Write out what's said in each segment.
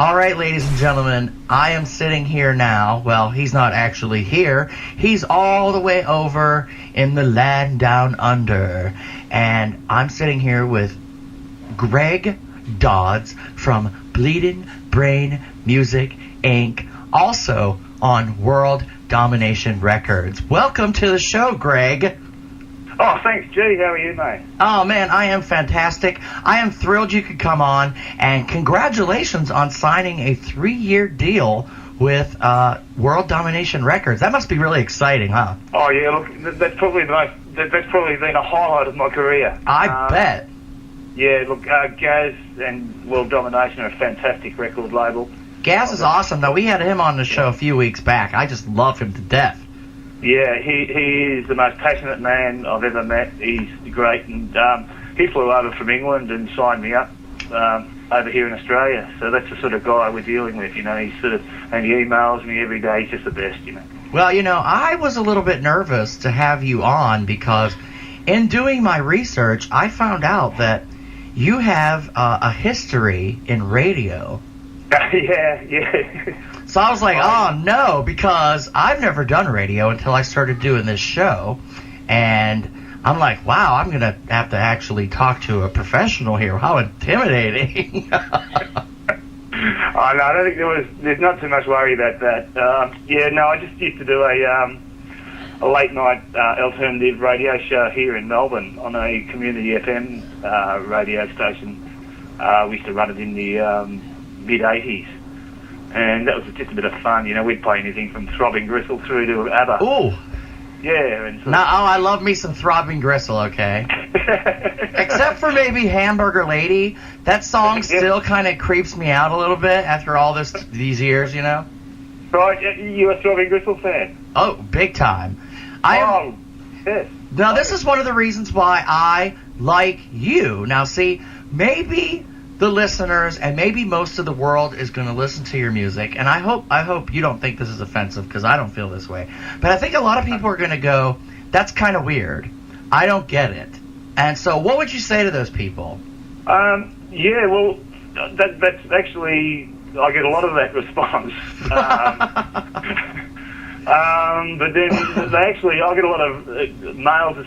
All right, ladies and gentlemen, I am sitting here now. Well, he's not actually here. He's all the way over in the land down under. And I'm sitting here with Greg Dodds from Bleedin Brain Music Inc., also on World Domination Records. Welcome to the show, Greg. Oh, thanks, G. How are you, mate? Oh, man, I am fantastic. I am thrilled you could come on, and congratulations on signing a 3-year deal with World Domination Records. That must be really exciting, huh? Oh, yeah, look, that's probably been a highlight of my career. I bet. Yeah, look, Gaz and World Domination are a fantastic record label. Gaz is awesome. Now, we had him on the show a few weeks back. I just love him to death. Yeah, he is the most passionate man I've ever met. He's great, and he flew over from England and signed me up over here in Australia. So that's the sort of guy we're dealing with, you know. And he emails me every day. He's just the best, you know. Well, you know, I was a little bit nervous to have you on because in doing my research, I found out that you have a history in radio. Yeah. So I was like, oh no, because I've never done radio until I started doing this show. And I'm like, wow, I'm going to have to actually talk to a professional here. How intimidating. Oh, no, I don't think there's not too much worry about that. I just used to do a late night alternative radio show here in Melbourne on a community FM radio station. We used to run it in the mid-80s. And that was just a bit of fun, you know. We'd play anything from Throbbing Gristle through to ABBA. Ooh. Yeah. And I love me some Throbbing Gristle, okay? Except for maybe Hamburger Lady. That song still kind of creeps me out a little bit after all these years, you know? Right, you a Throbbing Gristle fan? Oh, big time. Yes. Now, this is one of the reasons why I like you. Now, see, maybe the listeners and maybe most of the world is going to listen to your music, and I hope you don't think this is offensive, because I don't feel this way, but I think a lot of people are going to go, that's kind of weird, I don't get it. And so what would you say to those people? Yeah, well, that's actually, I get a lot of that response. But then I get a lot of mails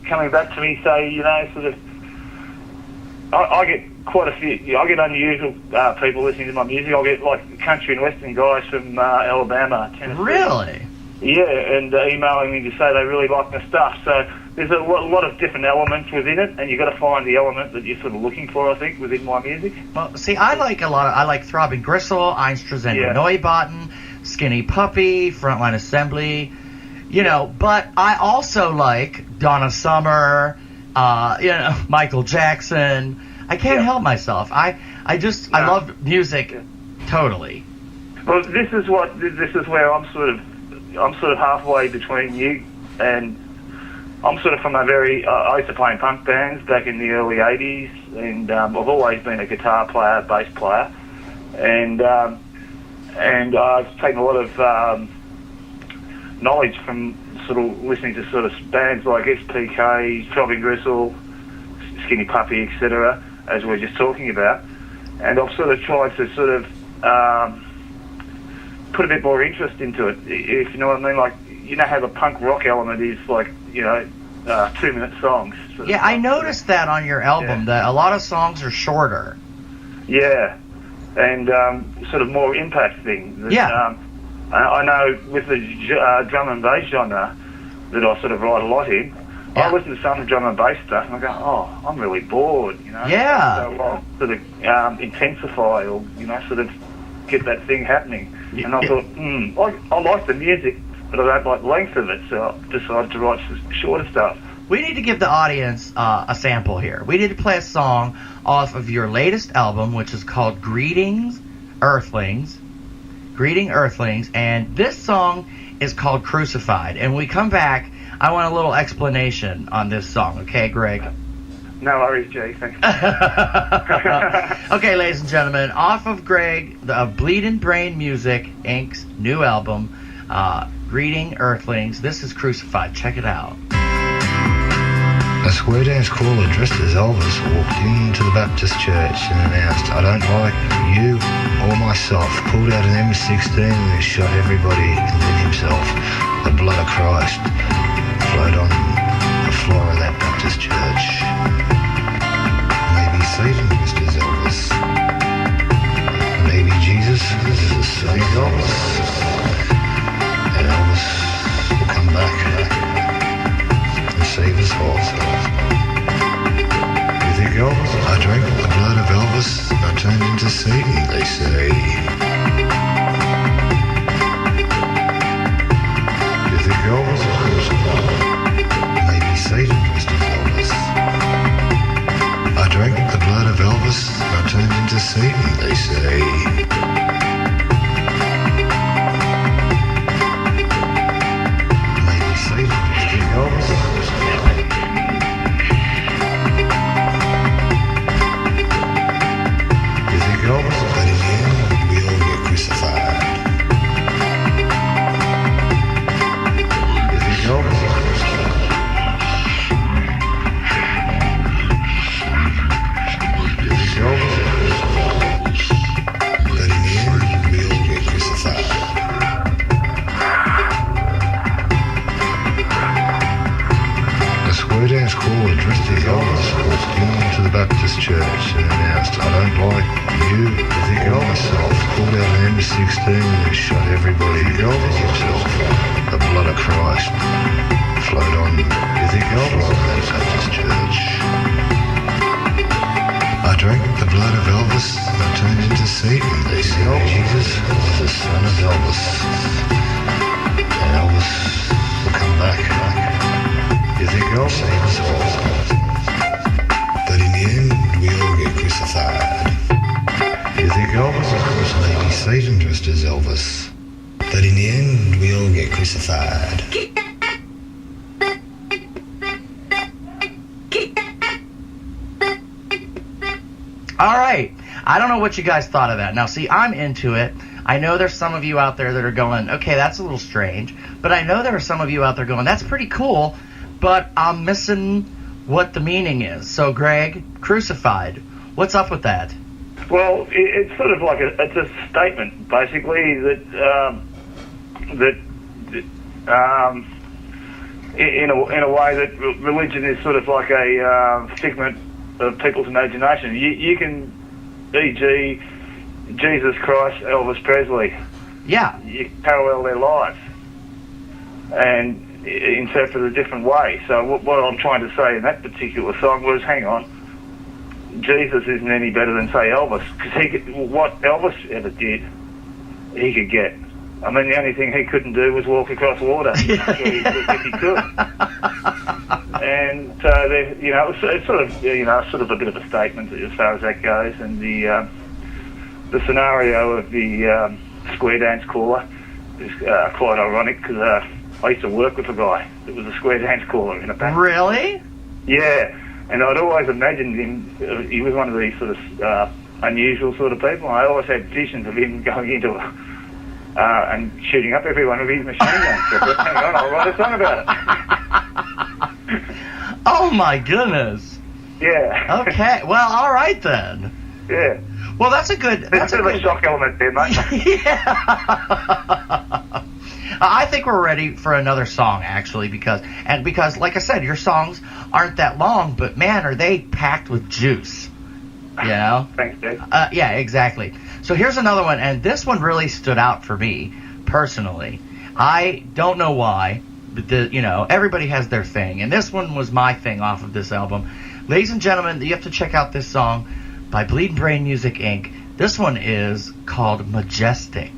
coming back to me, say, you know, sort of, I get quite a few. I get unusual people listening to my music. I get like country and western guys from Alabama, Tennessee. Really? Yeah, and emailing me to say they really like my stuff. So there's a lot of different elements within it, and you've got to find the element that you're sort of looking for, I think, within my music. Well, see, I like Throbbing Gristle, Einstürzende Neubauten, Skinny Puppy, Frontline Assembly, you know. But I also like Donna Summer. Michael Jackson. I can't help myself. I love music totally. Well, this is where I'm sort of halfway between you, and I'm sort of from I used to play in punk bands back in the early 80s, and I've always been a guitar player, bass player, and I've taken a lot of knowledge from sort of listening to sort of bands like SPK, Throbbing Gristle, Skinny Puppy, etc., as we were just talking about, and I've sort of tried to sort of put a bit more interest into it, if you know what I mean. Like, you know how the punk rock element is, like, you know, 2-minute songs. Yeah, I noticed that on your album, that a lot of songs are shorter. Yeah, and sort of more impact thing. I know with the drum and bass genre that I sort of write a lot in, I listen to some drum and bass stuff and I go, oh, I'm really bored, you know. Yeah. So I'll sort of intensify or, you know, sort of get that thing happening. And I thought, I like the music, but I don't like the length of it, so I decided to write some shorter stuff. We need to give the audience a sample here. We need to play a song off of your latest album, which is called Greeting Earthlings, and this song is called Crucified. And when we come back, I want a little explanation on this song, okay, Greg? No worries, Jay. Thanks. Okay, ladies and gentlemen, off of Greg, of Bleedin Brain Music Inc.'s new album, Greeting Earthlings, this is Crucified. Check it out. A square dance caller dressed as Elvis walked into the Baptist church and announced, "I don't like you or myself," pulled out an M16 and shot everybody and then himself. The blood of Christ flowed on the floor of that Baptist church. Maybe Satan was as Elvis. Maybe Jesus is the son of Elvis. And Elvis will come back and save us all. You think Elvis? I drank the blood of Elvis. I turned into Satan, they say. You think Elvis was crucified? Maybe Satan was Elvis. I drank the blood of Elvis. I turned into Satan, they say. Maybe Satan was Elvis. Elvis, but in the end, we all get crucified. You think Elvis is crucified? You think Elvis is crucified? But in the end, we all get crucified. A square dance caller dressed as Elvis walked into the Baptist church and announced, "I don't like you." You think myself, pulled out an M16 and shot everybody and himself. The blood of Christ flowed on. You think Elvis in that Baptist church? I drank the blood of Elvis and I turned into Satan. They said Jesus was the son of Elvis. And Elvis will come back. You think Elvis saved us all? But in the end, we all get crucified. You think Elvis is crucified? Maybe Satan dressed as Elvis. But in the end, we all get crucified. All right. I don't know what you guys thought of that. Now, see, I'm into it. I know there's some of you out there that are going, okay, that's a little strange. But I know there are some of you out there going, that's pretty cool, but I'm missing what the meaning is. So, Greg, crucified. What's up with that? Well, it's sort of like it's a statement, basically, in a way that religion is sort of like a figment of people's imagination. You can, e.g., Jesus Christ, Elvis Presley. Yeah. You parallel their lives and interpret a different way. So what I'm trying to say in that particular song was, hang on, Jesus isn't any better than, say, Elvis, because what Elvis ever did, he could get. I mean, the only thing he couldn't do was walk across water. If he could. And so, it's sort of a bit of a statement as far as that goes. And the scenario of the square dance caller is quite ironic, because I used to work with a guy that was a square dance caller in a band. Really? Yeah. And I'd always imagined him, he was one of these sort of unusual sort of people. I always had visions of him going into and shooting up everyone with his machine gun. So I thought, hang on, I'll write a song about it. Oh my goodness. Yeah. Okay. Well, all right then. Yeah. Well, that's a good. That's a bit of a shock element there, mate. Yeah. I think we're ready for another song, actually, because, like I said, your songs aren't that long, but man, are they packed with juice. You know? Thanks, Dave. Yeah, exactly. So here's another one, and this one really stood out for me personally. I don't know why, but everybody has their thing, and this one was my thing off of this album. Ladies and gentlemen, you have to check out this song by Bleedin Brain Music Inc. This one is called Majestic.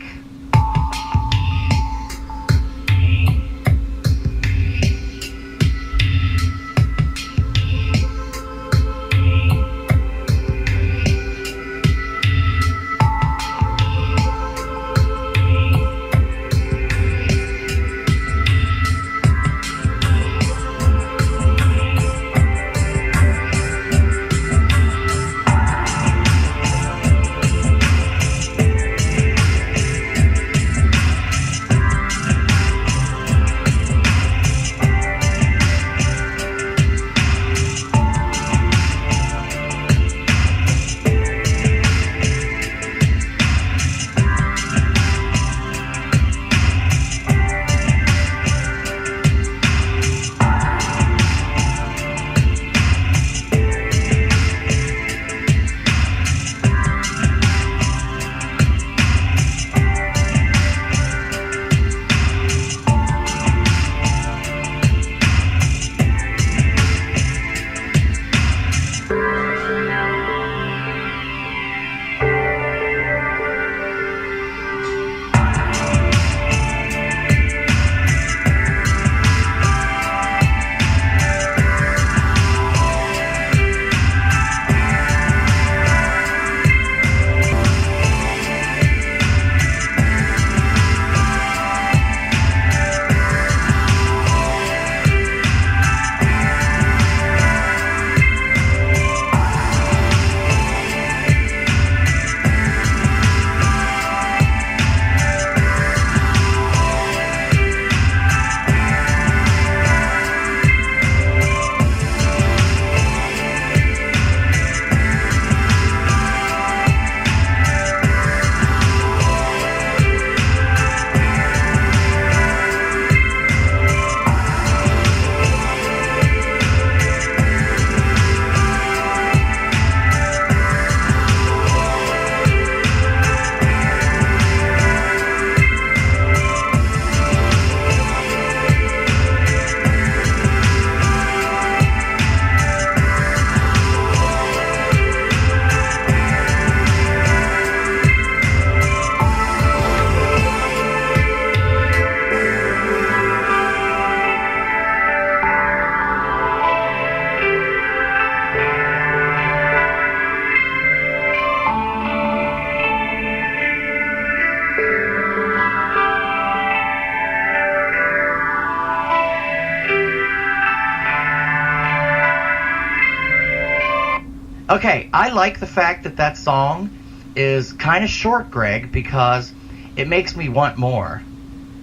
Okay, I like the fact that that song is kind of short, Greg, because it makes me want more.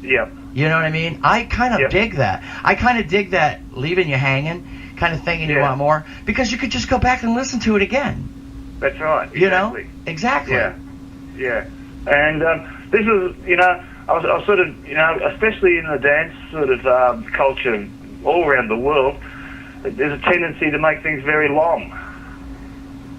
Yep. You know what I mean? I kind of Yep. dig that. I kind of dig that leaving you hanging, kind of thinking you Yeah. want more, because you could just go back and listen to it again. That's right. You know? Exactly. Exactly. Yeah. Yeah. And this is, you know, I was sort of, you know, especially in the dance sort of culture all around the world, there's a tendency to make things very long.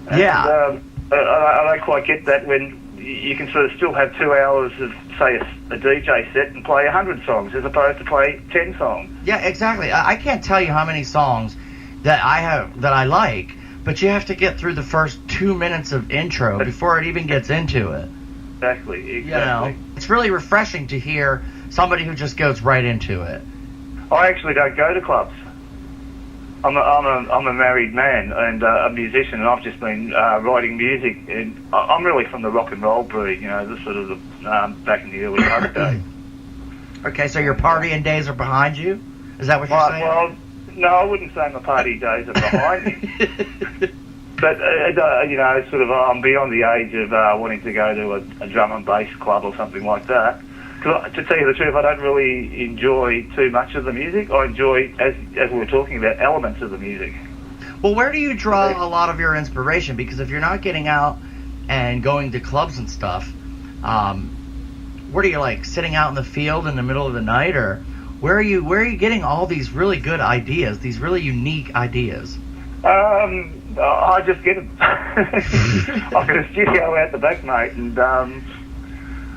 And, Yeah. I don't quite get that when you can sort of still have 2 hours of, say, a DJ set and play 100 songs as opposed to play 10 songs. Yeah, exactly. I can't tell you how many songs that I like, but you have to get through the first 2 minutes of intro before it even gets into it. Exactly. You know, it's really refreshing to hear somebody who just goes right into it. I actually don't go to clubs. I'm a married man and a musician, and I've just been writing music. And I'm really from the rock and roll breed, you know, the sort of the back in the early punk days. Okay, so your partying days are behind you? Is that what you're saying? Well, no, I wouldn't say my party days are behind me. But, you know, sort of, I'm beyond the age of wanting to go to a drum and bass club or something like that. Because, to tell you the truth, I don't really enjoy too much of the music. I enjoy, as we were talking about, elements of the music. Well, where do you draw a lot of your inspiration? Because if you're not getting out and going to clubs and stuff, what are you, like, sitting out in the field in the middle of the night? Or where are you getting all these really good ideas, these really unique ideas? I just get them. I've got a studio out the back, mate, and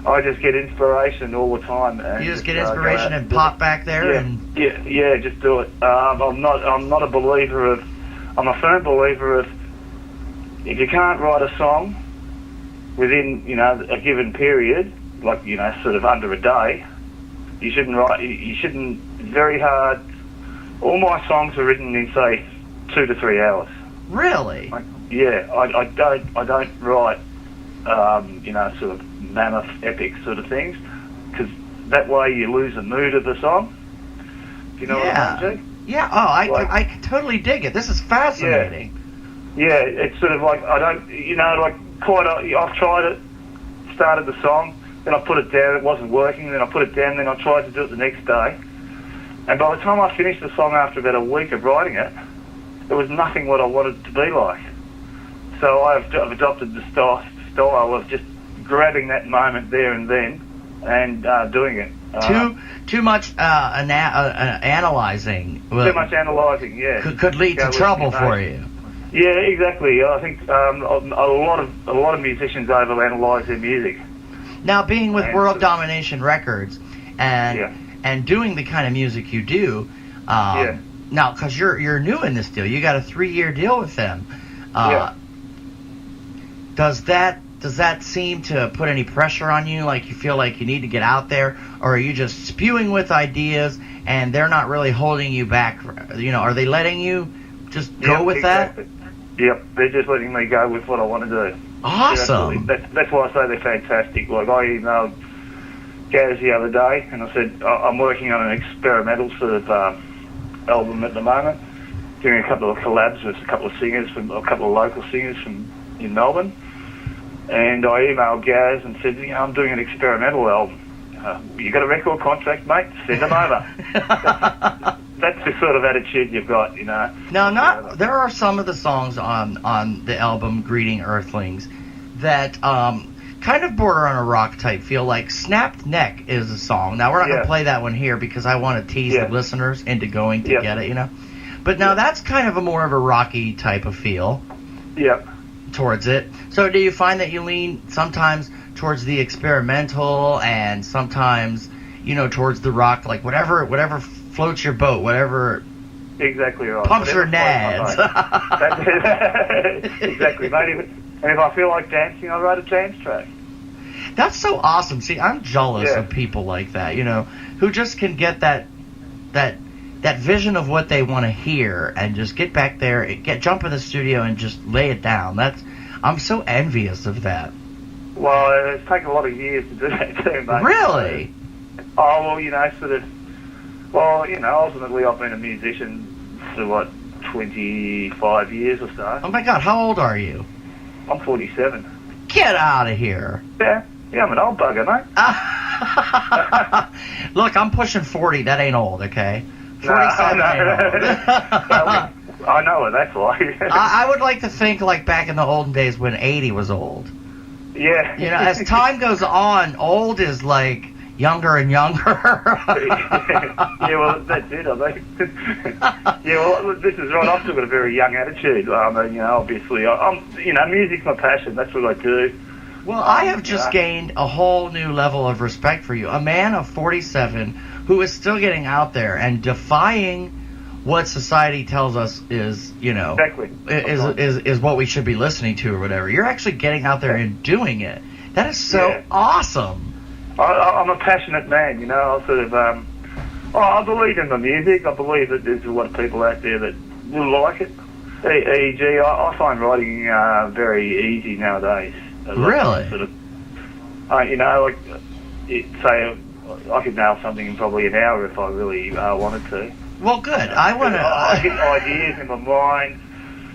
I just get inspiration all the time. And you just get inspiration and pop back there, yeah, just do it. I'm not a believer of. I'm a firm believer of. If you can't write a song within, you know, a given period, like, you know, sort of under a day, you shouldn't write. You shouldn't. Very hard. All my songs are written in, say, 2 to 3 hours. Really? I don't write, you know, sort of mammoth epic sort of things, because that way you lose the mood of the song. Do you know what I mean, G? Yeah. Oh, I totally dig it. This is fascinating. Yeah, it's sort of like, I don't, you know, like I've tried it, started the song, then I put it down, it wasn't working, then I put it down, then I tried to do it the next day, and by the time I finished the song after about a week of writing it, it was nothing what I wanted it to be like. So I've adopted the style of just grabbing that moment there and then and doing it. Too much analyzing. Too much analysing, yeah. Could lead to trouble for you. Yeah, exactly. I think a lot of musicians overanalyze their music. Now, being with World Domination Records and doing the kind of music you do, now, because you're new in this deal, you got a 3-year deal with them. Does that seem to put any pressure on you? Like, you feel like you need to get out there, or are you just spewing with ideas and they're not really holding you back? You know, are they letting you just go with exactly. that? Yep, they're just letting me go with what I want to do. Awesome. That's why I say they're fantastic. Like, I emailed Gaz the other day and I said I'm working on an experimental sort of album at the moment, doing a couple of collabs with a couple of local singers in Melbourne. And I emailed Gaz and said, you know, I'm doing an experimental album. You got a record contract, mate? Send them over. That's the sort of attitude you've got, you know. Now, there are some of the songs on the album Greeting Earthlings that kind of border on a rock type feel. Like Snapped Neck is a song. Now, we're not going to play that one here because I want to tease the listeners into going to get it, you know. But now that's kind of more of a rocky type of feel. Yep. Towards it. So do you find that you lean sometimes towards the experimental and sometimes, you know, towards the rock, like whatever floats your boat, whatever exactly right. Pumps your nads. Exactly, mate. And if I feel like dancing, I'll write a dance track. That's so awesome. See, I'm jealous of people like that, you know, who just can get that vision of what they want to hear and just get back there, jump in the studio and just lay it down. I'm so envious of that. Well, it's taken a lot of years to do that too, mate. Really? Oh, well, you know, ultimately I've been a musician for 25 years or so. Oh my God, how old are you? I'm 47. Get out of here. Yeah, I'm an old bugger, mate. Look, I'm pushing 40. That ain't old, okay? 47 no. ain't old. Well, I know what that's like. I would like to think like back in the olden days when 80 was old. Yeah. You know, as time goes on, old is like younger and younger. Yeah, well, that's it, I think. Yeah, well, this is right. I've still got a very young attitude. Obviously, music's my passion. That's what I do. Well, I have just gained a whole new level of respect for you. A man of 47 who is still getting out there and defying what society tells us is, exactly. is what we should be listening to or whatever. You're actually getting out there and doing it. That is so awesome. I'm a passionate man, I sort of, I believe in the music. I believe that there's a lot of people out there that will like it. E.g., I find writing very easy nowadays. Really? Sort of, say I could nail something in probably an hour if I really wanted to. Well, good. I get ideas in my mind.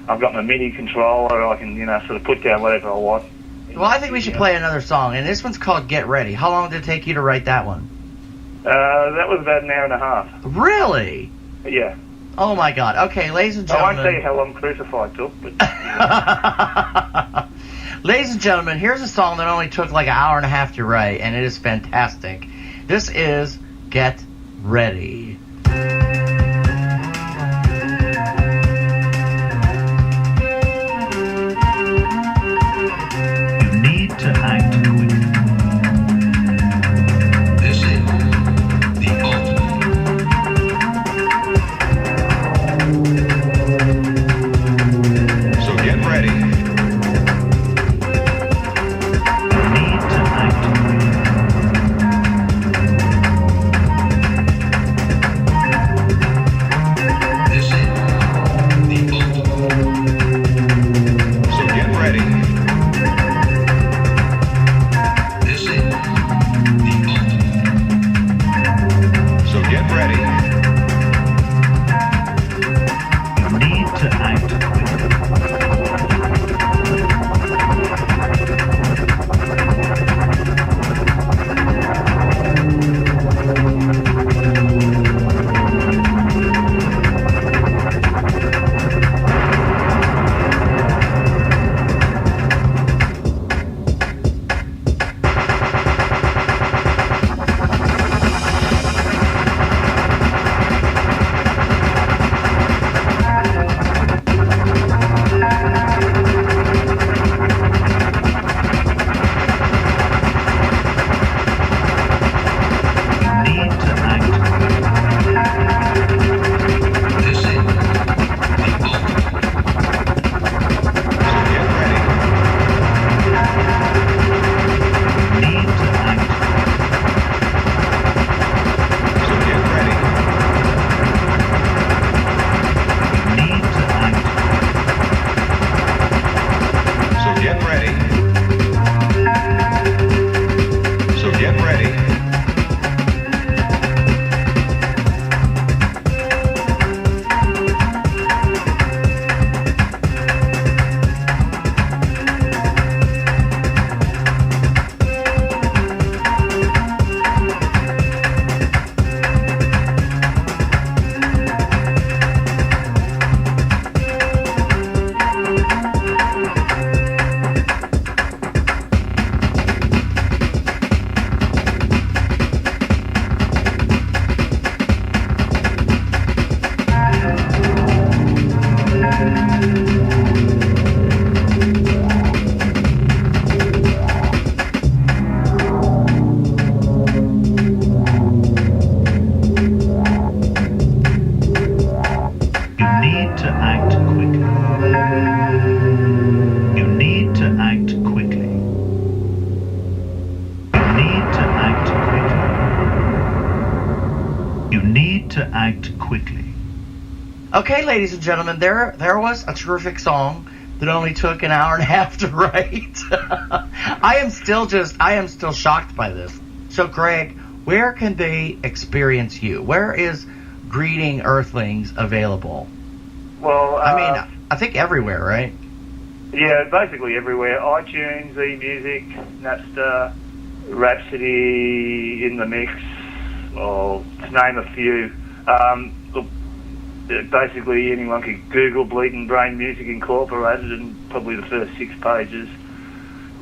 I've got my MIDI controller. I can, sort of put down whatever I want. Well, I think we should play another song, and this one's called Get Ready. How long did it take you to write that one? That was about an hour and a half. Really? Yeah. Oh, my God. Okay, ladies and gentlemen. I won't tell you how long Crucified took, but... Ladies and gentlemen, here's a song that only took like an hour and a half to write, and it is fantastic. This is Get Ready. To act quickly. This is the ultimate. So get ready. You need to act quickly. This is the ultimate. So get ready. Get ready. You need to act quickly. to act quickly. Okay, ladies and gentlemen, there was a terrific song that only took an hour and a half to write. I am still shocked by this. So, Greg, where can they experience you? Where is Greeting Earthlings available? Well, I mean, I think everywhere, right? yeah, basically everywhere. iTunes, eMusic, Napster, Rhapsody, In the Mix, or to name a few. Look, basically anyone could Google Bleedin Brain Music Incorporated, and probably the first 6 pages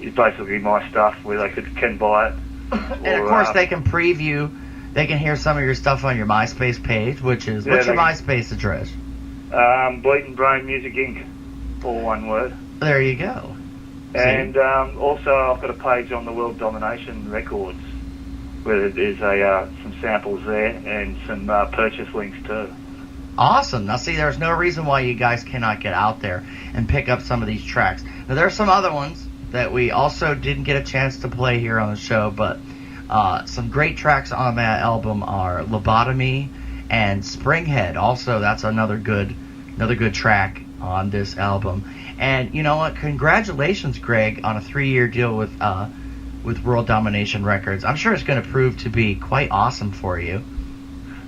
is basically my stuff where they can buy it. And of course, they can preview. They can hear some of your stuff on your MySpace page, which is what's your MySpace address? Bleedin Brain Music Inc. All one word. There you go. And also, I've got a page on the World Domination Records where there's some samples there and some purchase links too. Awesome. Now, see, there's no reason why you guys cannot get out there and pick up some of these tracks. Now, there are some other ones that we also didn't get a chance to play here on the show, but some great tracks on that album are Lobotomy and Springhead. Also, that's another good track on this album. And you know what? Congratulations, Greg, on a 3-year deal with World Domination Records. I'm sure it's going to prove to be quite awesome for you.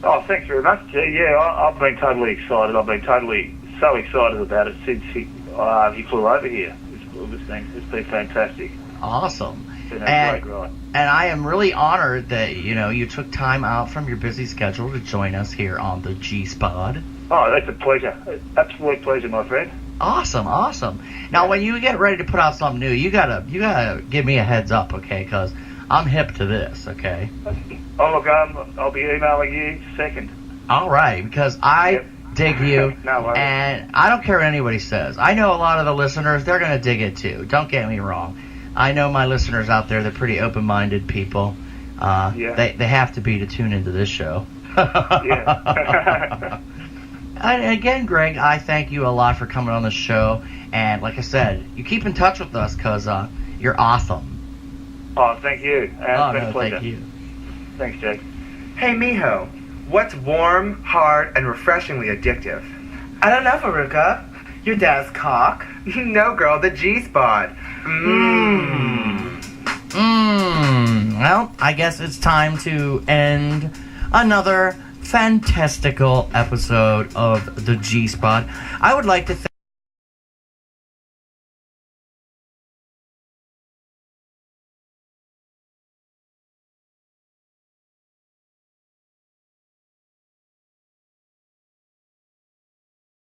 Oh, thanks very much. Yeah, I've been totally excited. I've been totally so excited about it since he flew over here. It's been fantastic. Awesome. It's been a great ride. And I am really honored that you took time out from your busy schedule to join us here on the G-Spod. Oh, that's a pleasure. Absolute pleasure, my friend. Awesome. Now, when you get ready to put out something new, you gotta give me a heads up, okay? Because I'm hip to this, okay? Oh, look, I'll be emailing you second. All right, because I dig you, No worries. and I don't care what anybody says. I know a lot of the listeners, they're gonna dig it too. Don't get me wrong. I know my listeners out there, they're pretty open-minded people. They have to be to tune into this show. Yeah. And again, Greg, I thank you a lot for coming on the show. And like I said, you keep in touch with us because you're awesome. Oh, thank you. It's been a pleasure. Thank you. Thanks, Jake. Hey, Miho, what's warm, hard, and refreshingly addictive? I don't know, Faruka. Your dad's cock. No, girl, the G-Spod. Well, I guess it's time to end another fantastical episode of the G-Spod. I would like to thank